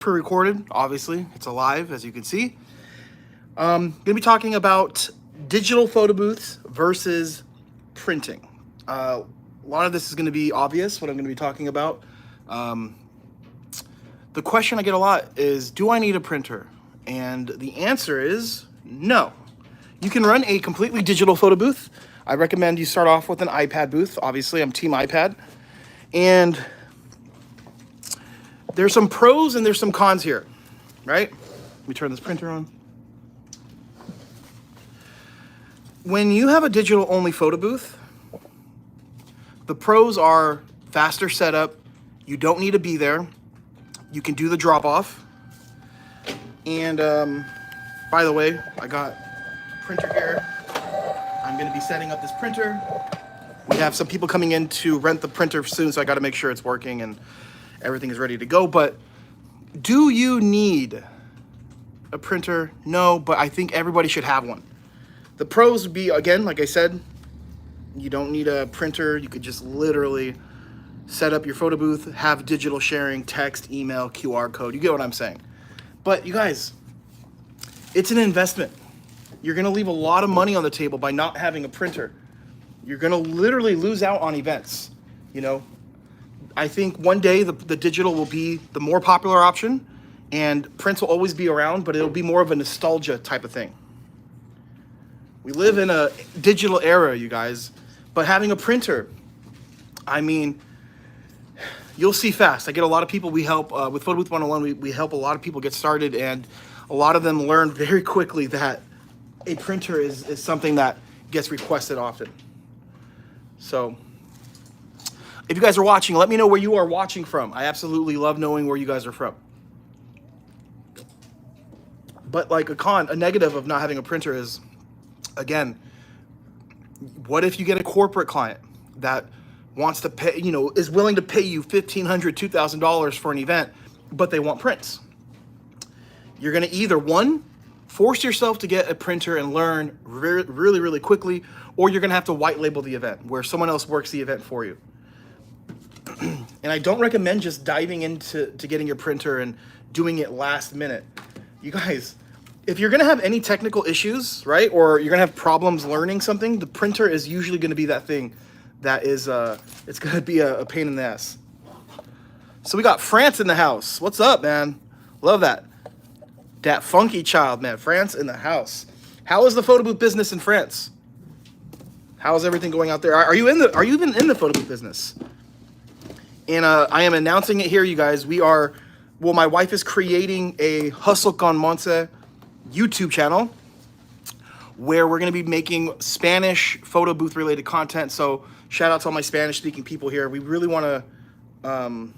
pre-recorded, obviously. It's alive, as you can see. Going to be talking about digital photo booths versus printing. A lot of this is going to be obvious, what I'm going to be talking about. The question I get a lot is, do I need a printer? And the answer is no. You can run a completely digital photo booth. I recommend you start off with an iPad booth. Obviously, I'm team iPad. And there's some pros and there's some cons here, right? Let me turn this printer on. When you have a digital only photo booth, the pros are faster setup. You don't need to be there. You can do the drop off. And by the way, I got a printer here. I'm going to be setting up this printer. We have some people coming in to rent the printer soon, so I got to make sure it's working and everything is ready to go. But do you need a printer? No, but I think everybody should have one. The pros would be, again, like I said, you don't need a printer. You could just literally set up your photo booth, have digital sharing, text, email, QR code. You get what I'm saying. But you guys, it's an investment. You're going to leave a lot of money on the table by not having a printer. You're going to literally lose out on events. You know, I think one day the digital will be the more popular option and prints will always be around, but it'll be more of a nostalgia type of thing. We live in a digital era, you guys, but having a printer, I mean, you'll see fast. I get a lot of people we help with Photo Booth 101. We help a lot of people get started, and a lot of them learn very quickly that a printer is something that gets requested often. So if you guys are watching, let me know where you are watching from. I absolutely love knowing where you guys are from. But like a negative of not having a printer is, again, what if you get a corporate client that wants to pay, you know, is willing to pay you $1,500, $2,000 for an event, but they want prints? You're going to either, one, force yourself to get a printer and learn really, really quickly, or you're going to have to white label the event where someone else works the event for you. And I don't recommend just diving into getting your printer and doing it last minute. You guys, if you're going to have any technical issues, right, or you're going to have problems learning something, the printer is usually going to be that thing that is, it's going to be a pain in the ass. So we got France in the house. What's up, man? Love that. That funky child, man. France in the house. How is the photo booth business in France? How is everything going out there? Are you even in the photo booth business? And I am announcing it here, you guys. My wife is creating a Hustle con Montse YouTube channel where we're going to be making Spanish photo booth related content. So shout out to all my Spanish speaking people here. We really want to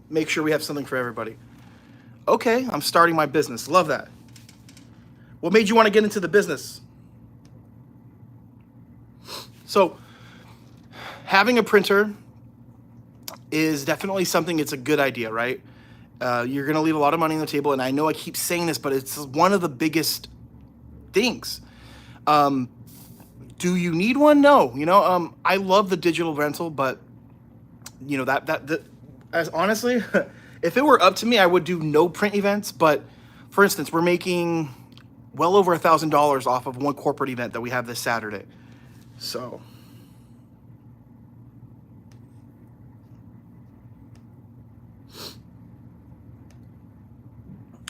make sure we have something for everybody. Okay, I'm starting my business. Love that. What made you want to get into the business? So having a printer is definitely something, it's a good idea, right? You're going to leave a lot of money on the table. And I know I keep saying this, but it's one of the biggest things. Do you need one? No. You know, I love the digital rental, but you know, that as honestly, if it were up to me, I would do no print events. But for instance, we're making well over $1,000 off of one corporate event that we have this Saturday. So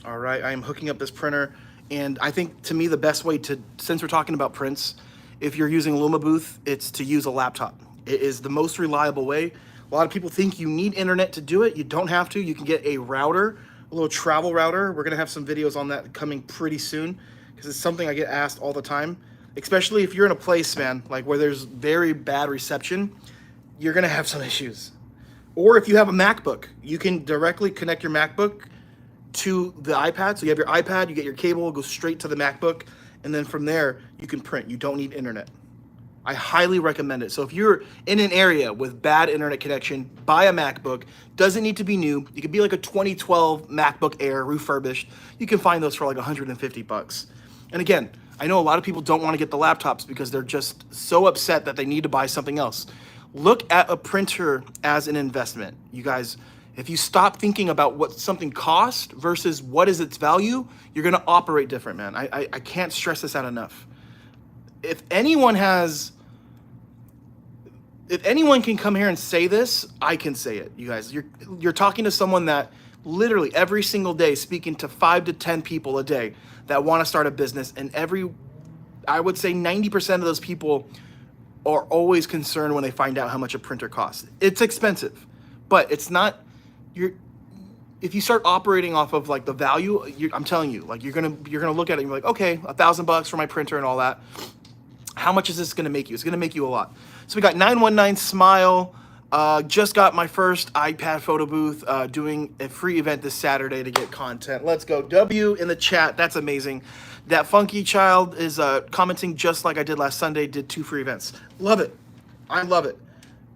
all right, I am hooking up this printer. And I think, to me, the best way to, since we're talking about prints, if you're using Luma Booth, it's to use a laptop. It is the most reliable way. A lot of people think you need internet to do it. You don't have to. You can get a router, a little travel router. We're going to have some videos on that coming pretty soon because it's something I get asked all the time, especially if you're in a place, man, like where there's very bad reception, you're going to have some issues. Or if you have a MacBook, you can directly connect your MacBook to the iPad. So you have your iPad, you get your cable, go straight to the MacBook, and then from there you can print. You don't need internet. I highly recommend it. So if you're in an area with bad internet connection, buy a MacBook. Doesn't need to be new. It could be like a 2012 MacBook Air refurbished. You can find those for like $150. And again, I know a lot of people don't want to get the laptops because they're just so upset that they need to buy something else. Look at a printer as an investment. You guys, If you stop thinking about what something costs versus what is its value, you're gonna operate different, man. I can't stress this out enough. If anyone has, if anyone can come here and say this, I can say it, you guys. You're talking to someone that literally every single day speaking to 5 to 10 people a day that want to start a business, and I would say 90% of those people are always concerned when they find out how much a printer costs. It's expensive, but it's not. If you start operating off of like the value, I'm telling you, like you're gonna look at it and you're like, okay, $1,000 for my printer and all that. How much is this gonna make you? It's gonna make you a lot. So we got 919 Smile. Just got my first iPad photo booth, doing a free event this Saturday to get content. Let's go. W in the chat. That's amazing. That Funky Child is commenting just like I did last Sunday, did 2 free events. Love it. I love it.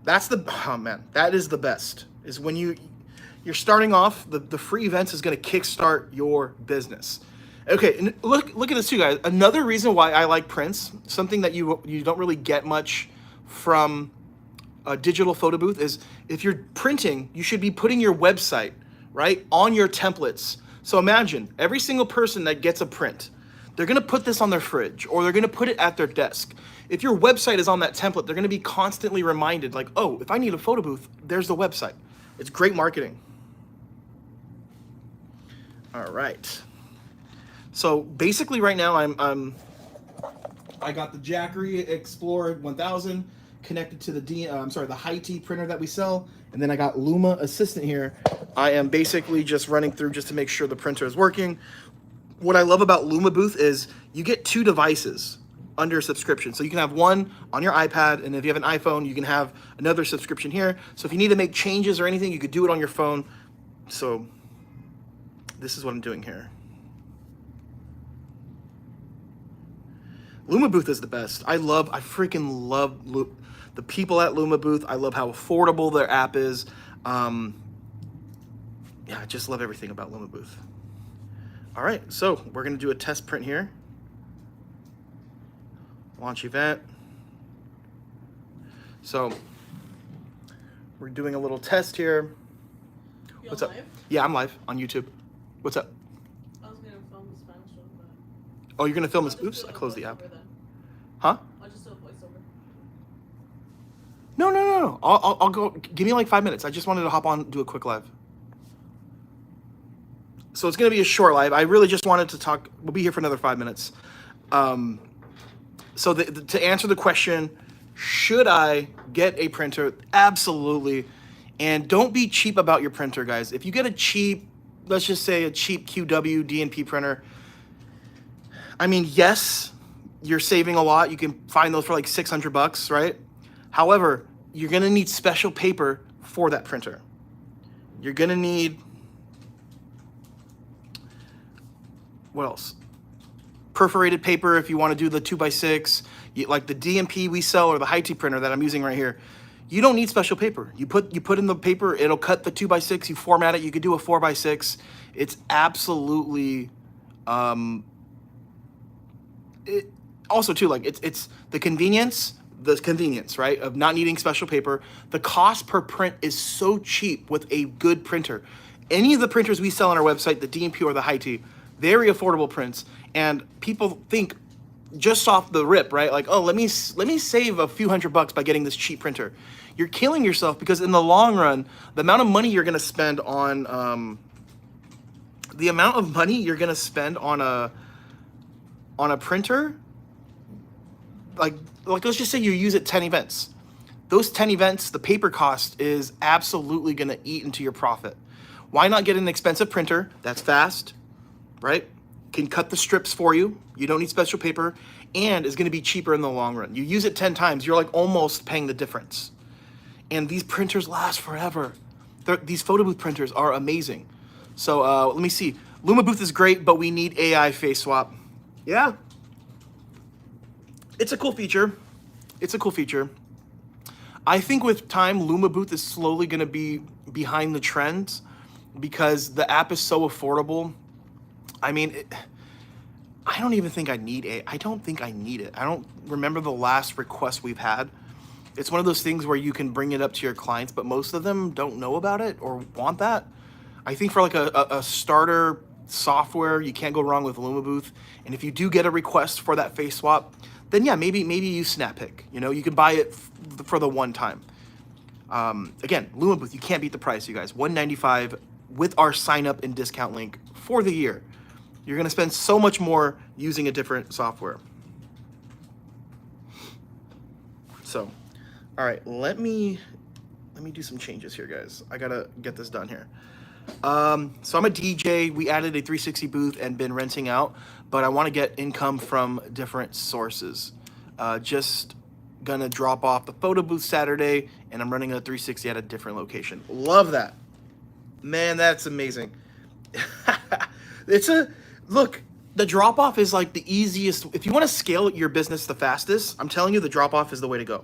That's oh man, that is the best. Is when you're starting off, the free events is gonna kickstart your business. Okay, and look at this too, guys. Another reason why I like prints, something that you don't really get much from a digital photo booth, is if you're printing, you should be putting your website, right, on your templates. So imagine every single person that gets a print, they're gonna put this on their fridge or they're gonna put it at their desk. If your website is on that template, they're gonna be constantly reminded like, oh, if I need a photo booth, there's the website. It's great marketing. All right. So basically right now I got the Jackery Explorer 1000 connected to the the Hi-T printer that we sell, and then I got Luma Assistant here. I am basically just running through just to make sure the printer is working. What I love about Luma Booth is you get 2 devices under a subscription. So you can have one on your iPad, and if you have an iPhone, you can have another subscription here. So if you need to make changes or anything, you could do it on your phone. So this is what I'm doing here. Luma Booth is the best. I freaking love the people at Luma Booth. I love how affordable their app is. Yeah, I just love everything about Luma Booth. All right, so we're gonna do a test print here. Launch event. So we're doing a little test here. What's up? Live? Yeah, I'm live on YouTube. What's up? I was gonna film the Spanish one, but... Oh, you're gonna film this? Oops, I closed the app. Huh? I'll just do a voiceover. No. I'll go. Give me like 5 minutes. I just wanted to hop on, do a quick live. So it's gonna be a short live. I really just wanted to talk. We'll be here for another 5 minutes. So to answer the question, should I get a printer? Absolutely. And don't be cheap about your printer, guys. If you get a cheap, let's just say a cheap QW DNP printer, I mean, yes, you're saving a lot. You can find those for like $600, right? However, you're gonna need special paper for that printer. You're gonna need, what else? Perforated paper if you wanna do the 2x6, like the DNP we sell or the Hi-T printer that I'm using right here. You don't need special paper. You put in the paper, it'll cut the 2x6, you format it, you could do a 4x6. It's absolutely, also too, like it's the convenience, right, of not needing special paper. The cost per print is so cheap with a good printer. Any of the printers we sell on our website, the DNP or the Hi-T, very affordable prints, and people think just off the rip, right? Like, oh, let me save a few $100 by getting this cheap printer. You're killing yourself, because in the long run, the amount of money you're gonna spend on a printer, like let's just say you use it 10 events. Those 10 events, the paper cost is absolutely gonna eat into your profit. Why not get an expensive printer that's fast, right? Can cut the strips for you. You don't need special paper, and is gonna be cheaper in the long run. You use it 10 times, you're like almost paying the difference. And these printers last forever. These photo booth printers are amazing. So let me see. Luma Booth is great, but we need AI face swap. Yeah. It's a cool feature. I think with time, Luma Booth is slowly gonna be behind the trends because the app is so affordable. I mean, I don't even think I need it. I don't think I need it. I don't remember the last request we've had. It's one of those things where you can bring it up to your clients, but most of them don't know about it or want that. I think for like a starter software, you can't go wrong with LumaBooth. And if you do get a request for that face swap, then yeah, maybe use SnapPick. You know, you can buy it for the one time. Again, LumaBooth, you can't beat the price, you guys. $195 with our sign up and discount link for the year. You're gonna spend so much more using a different software. So, all right, let me do some changes here, guys. I gotta get this done here. So I'm a DJ. We added a 360 booth and been renting out, but I want to get income from different sources. Just gonna drop off the photo booth Saturday, and I'm running a 360 at a different location. Love that, man. That's amazing. Look. The drop off is like the easiest. If you want to scale your business the fastest, I'm telling you, the drop off is the way to go.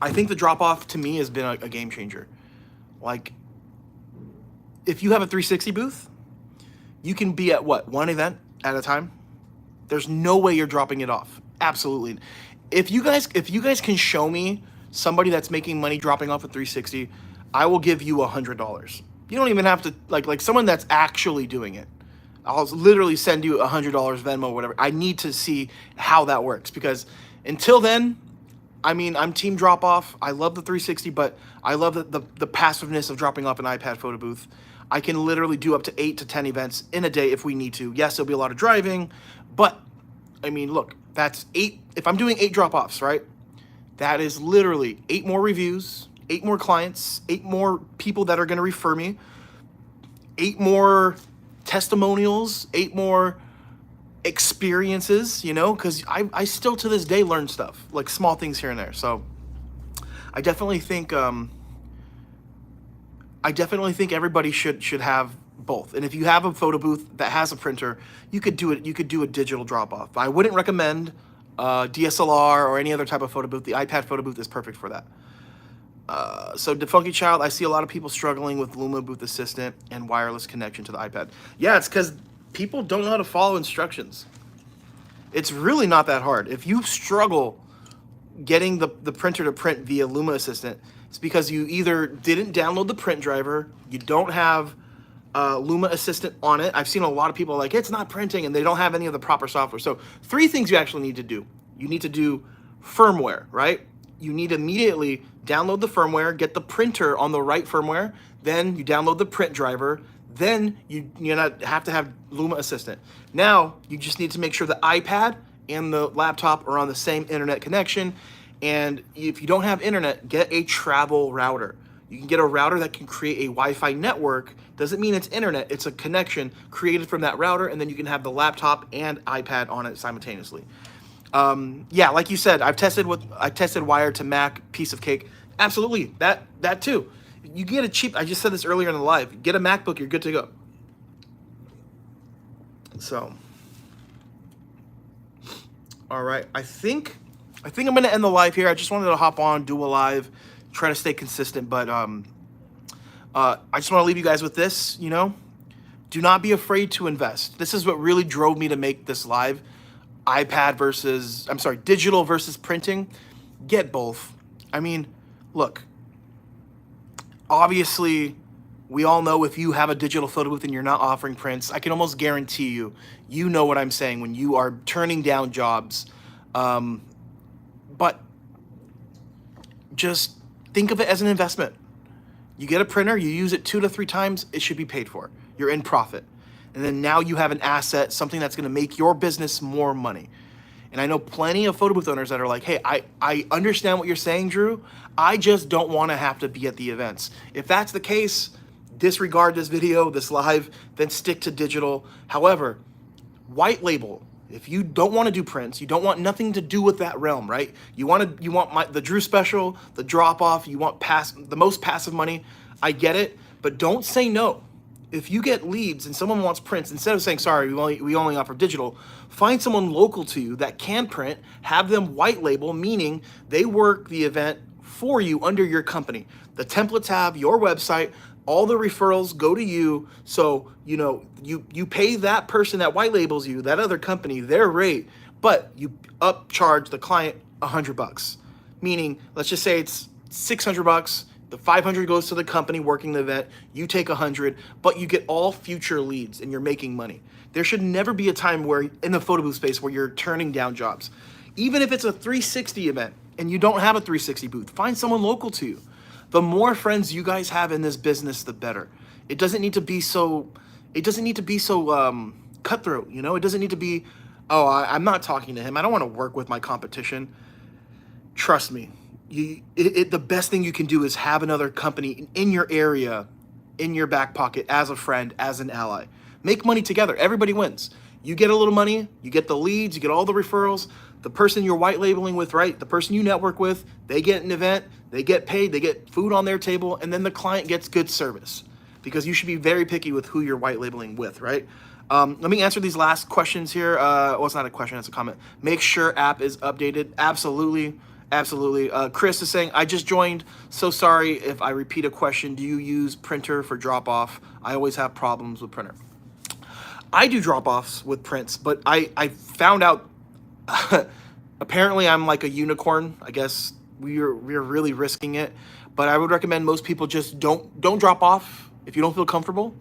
I think the drop off to me has been a game changer. Like, if you have a 360 booth, you can be at what, one event at a time? There's no way you're dropping it off. Absolutely. If you guys can show me somebody that's making money dropping off a 360, I will give you $100. You don't even have to like someone that's actually doing it. I'll literally send you $100 Venmo or whatever. I need to see how that works, because until then, I mean, I'm team drop off. I love the 360, but I love the passiveness of dropping off an iPad photo booth. I can literally do up to 8 to 10 events in a day if we need to. Yes, there'll be a lot of driving, but I mean, look, that's 8. If I'm doing 8 drop offs, right? That is literally 8 more reviews, 8 more clients, 8 more people that are going to refer me, 8 more testimonials, 8 more experiences, you know, because I still to this day learn stuff, like small things here and there. So I definitely think everybody should have both. And if you have a photo booth that has a printer, you could do it. You could do a digital drop off. I wouldn't recommend DSLR or any other type of photo booth. The iPad photo booth is perfect for that. So Defunky Child, I see a lot of people struggling with LumaBooth Assistant and wireless connection to the iPad. Yeah, it's because people don't know how to follow instructions. It's really not that hard. If you struggle getting the printer to print via Luma Assistant, it's because you either didn't download the print driver, you don't have Luma Assistant on it. I've seen a lot of people like, it's not printing, and they don't have any of the proper software. So 3 things you actually need to do. You need to do firmware, right? You need to immediately download the firmware, get the printer on the right firmware, then you download the print driver, then you have to have Luma Assistant. Now, you just need to make sure the iPad and the laptop are on the same internet connection. And if you don't have internet, get a travel router. You can get a router that can create a Wi-Fi network. Doesn't mean it's internet, it's a connection created from that router, and then you can have the laptop and iPad on it simultaneously. Yeah, like you said, I tested wired to Mac, piece of cake. Absolutely, that too. You get a cheap, I just said this earlier in the live, get a MacBook, you're good to go. So, all right, I think I'm gonna end the live here. I just wanted to hop on, do a live, try to stay consistent, but I just want to leave you guys with this, you know, do not be afraid to invest. This is what really drove me to make this live. Digital versus printing. Get both. I mean, look, obviously, we all know if you have a digital photo booth and you're not offering prints, I can almost guarantee you know what I'm saying when you are turning down jobs. But just think of it as an investment. You get a printer, you use it 2 to 3 times, it should be paid for. You're in profit. And then now you have an asset, something that's gonna make your business more money. And I know plenty of photo booth owners that are like, hey, I understand what you're saying, Drew. I just don't wanna have to be at the events. If that's the case, disregard this video, this live, then stick to digital. However, white label. If you don't want to do prints, you don't want nothing to do with that realm, right? You want the Drew special, the drop off, you want the most passive money. I get it, but don't say no. If you get leads and someone wants prints, instead of saying, sorry, we only offer digital, find someone local to you that can print, have them white label, meaning they work the event for you under your company. The templates have your website, all the referrals go to you. So, you know, you pay that person that white labels you, that other company, their rate, but you upcharge the client $100. Meaning, let's just say it's $600. The 500 goes to the company working the event. You take 100, but you get all future leads and you're making money. There should never be a time where in the photo booth space where you're turning down jobs. Even if it's a 360 event and you don't have a 360 booth, find someone local to you. The more friends you guys have in this business, the better. It doesn't need to be so cutthroat, you know? It doesn't need to be, oh, I'm not talking to him. I don't want to work with my competition. Trust me, the best thing you can do is have another company in your area, in your back pocket, as a friend, as an ally. Make money together. Everybody wins. You get a little money, you get the leads, you get all the referrals. The person you're white labeling with, right? The person you network with, they get an event, they get paid, they get food on their table, and then the client gets good service. Because you should be very picky with who you're white labeling with, right? Let me answer these last questions here. Well, it's not a question, it's a comment. Make sure app is updated. Absolutely. Absolutely. Chris is saying, I just joined. So sorry if I repeat a question. Do you use printer for drop off? I always have problems with printer. I do drop offs with prints, but I found out apparently I'm like a unicorn. I guess we're really risking it, but I would recommend most people just don't drop off if you don't feel comfortable.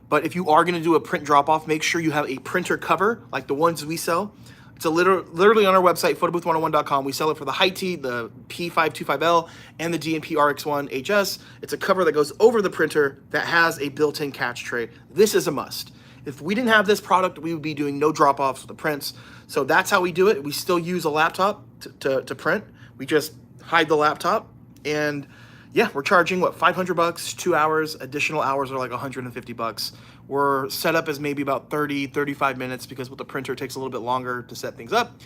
But if you are going to do a print drop off, make sure you have a printer cover like the ones we sell. It's literally on our website, photobooth101.com. We sell it for the Hi-T, the P525L, and the DNP RX1 HS. It's a cover that goes over the printer that has a built-in catch tray. This is a must. If we didn't have this product, we would be doing no drop-offs with the prints. So that's how we do it. We still use a laptop to print. We just hide the laptop. And yeah, we're charging, what, $500, 2 hours. Additional hours are like $150. We're set up as maybe about 30, 35 minutes because with the printer, it takes a little bit longer to set things up.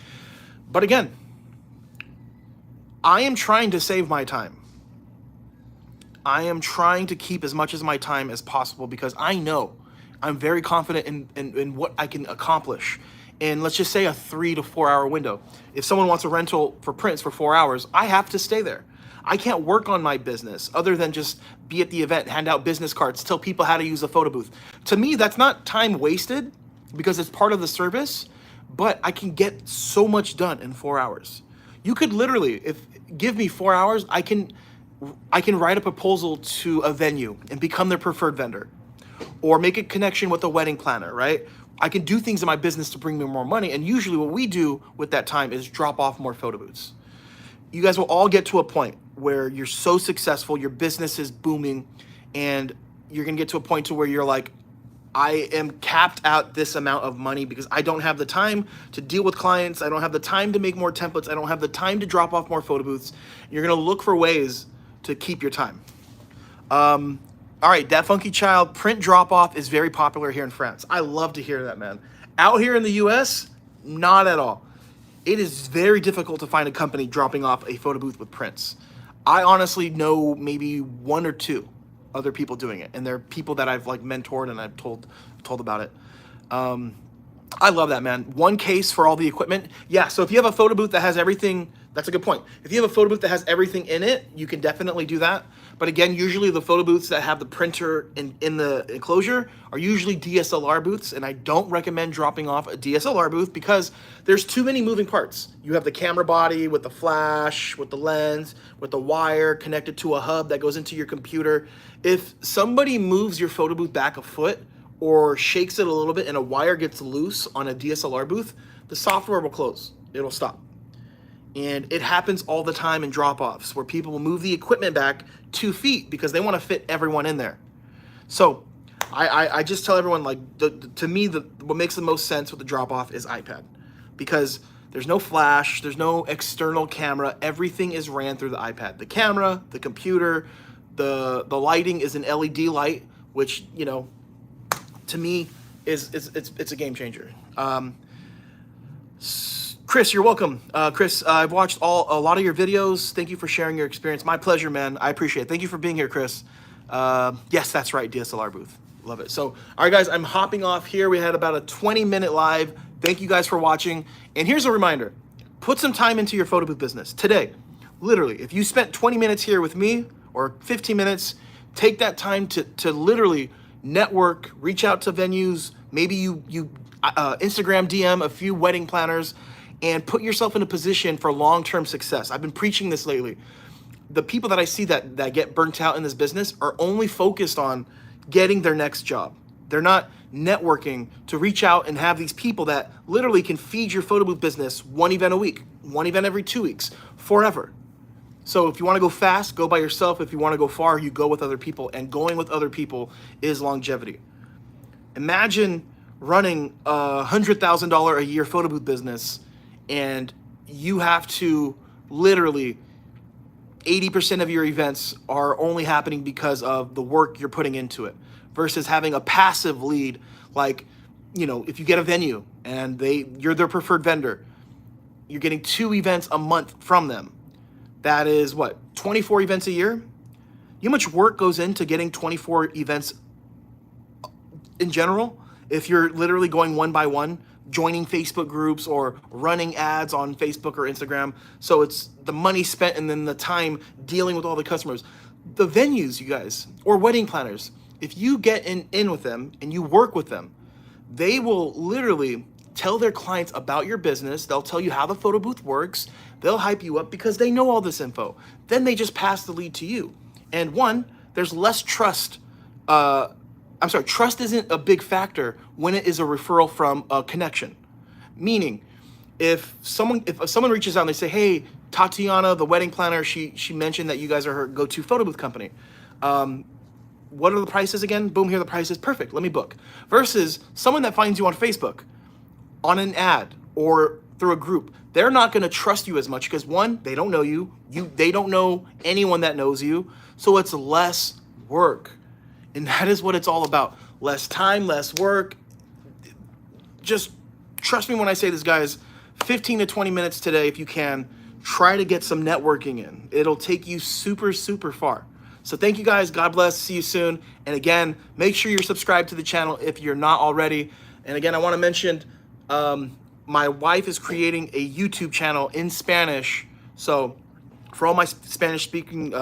But again, I am trying to save my time. I am trying to keep as much of my time as possible because I know I'm very confident in what I can accomplish in, let's just say, a 3 to 4 hour window. If someone wants a rental for prints for 4 hours, I have to stay there. I can't work on my business other than just be at the event, hand out business cards, tell people how to use a photo booth. To me, that's not time wasted because it's part of the service, but I can get so much done in 4 hours. You could literally, give me 4 hours, I can write a proposal to a venue and become their preferred vendor, or make a connection with a wedding planner, right? I can do things in my business to bring me more money, and usually what we do with that time is drop off more photo booths. You guys will all get to a point where you're so successful, your business is booming, and you're gonna get to a point to where you're like, I am capped out this amount of money because I don't have the time to deal with clients. I don't have the time to make more templates. I don't have the time to drop off more photo booths. You're gonna look for ways to keep your time. All right, Dat Funky Child, print drop off is very popular here in France. I love to hear that, man. Out here in the US, not at all. It is very difficult to find a company dropping off a photo booth with prints. I honestly know maybe 1 or 2 other people doing it, and they're people that I've like mentored and I've told about it. I love that, man. One case for all the equipment. Yeah, so if you have a photo booth that has everything, that's a good point. If you have a photo booth that has everything in it, you can definitely do that. But again, usually the photo booths that have the printer in the enclosure are usually DSLR booths, and I don't recommend dropping off a DSLR booth because there's too many moving parts. You have the camera body with the flash, with the lens, with the wire connected to a hub that goes into your computer. If somebody moves your photo booth back a foot or shakes it a little bit and a wire gets loose on a DSLR booth, the software will close. It'll stop. And it happens all the time in drop-offs where people will move the equipment back 2 feet because they want to fit everyone in there. So I just tell everyone, like, to me, what makes the most sense with the drop-off is iPad, because there's no flash, there's no external camera. Everything is ran through the iPad. The camera, the computer, the lighting is an LED light, which, you know, to me it's a game changer. Chris, you're welcome. Chris, I've watched a lot of your videos. Thank you for sharing your experience. My pleasure, man. I appreciate it. Thank you for being here, Chris. Yes, that's right, DSLR booth. Love it. So, all right, guys, I'm hopping off here. We had about a 20-minute live. Thank you guys for watching. And here's a reminder. Put some time into your photo booth business today. Literally, if you spent 20 minutes here with me or 15 minutes, take that time to literally network, reach out to venues, maybe you Instagram DM a few wedding planners and put yourself in a position for long-term success. I've been preaching this lately. The people that I see that get burnt out in this business are only focused on getting their next job. They're not networking to reach out and have these people that literally can feed your photo booth business one event a week, one event every 2 weeks, forever. So if you want to go fast, go by yourself. If you want to go far, you go with other people, and going with other people is longevity. Imagine running a $100,000 a year photo booth business and you have to literally 80% of your events are only happening because of the work you're putting into it versus having a passive lead. Like, you know, if you get a venue and you're their preferred vendor, you're getting 2 events a month from them. That is what, 24 events a year? You know how much work goes into getting 24 events in general? If you're literally going one by one, joining Facebook groups or running ads on Facebook or Instagram. So it's the money spent and then the time dealing with all the customers. The venues, you guys, or wedding planners, if you get in with them and you work with them, they will literally tell their clients about your business. They'll tell you how the photo booth works. They'll hype you up because they know all this info. Then they just pass the lead to you. And one, there's less trust. Trust isn't a big factor when it is a referral from a connection. Meaning, if someone reaches out and they say, hey, Tatiana, the wedding planner, she mentioned that you guys are her go-to photo booth company. What are the prices again? Boom, here are the prices. Perfect, let me book. Versus someone that finds you on Facebook, on an ad, or through a group. They're not gonna trust you as much because one, they don't know you. They don't know anyone that knows you. So it's less work. And that is what it's all about. Less time, less work. Just trust me when I say this, guys. 15 to 20 minutes today, if you can, try to get some networking in. It'll take you super, super far. So thank you guys. God bless. See you soon. And again, make sure you're subscribed to the channel if you're not already. And again, I want to mention my wife is creating a YouTube channel in Spanish. So for all my Spanish-speaking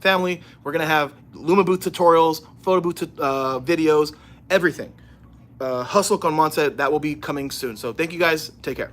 family, we're going to have Luma booth tutorials, photo booth videos, everything. Hustle con Monse, that will be coming soon. So thank you guys. Take care.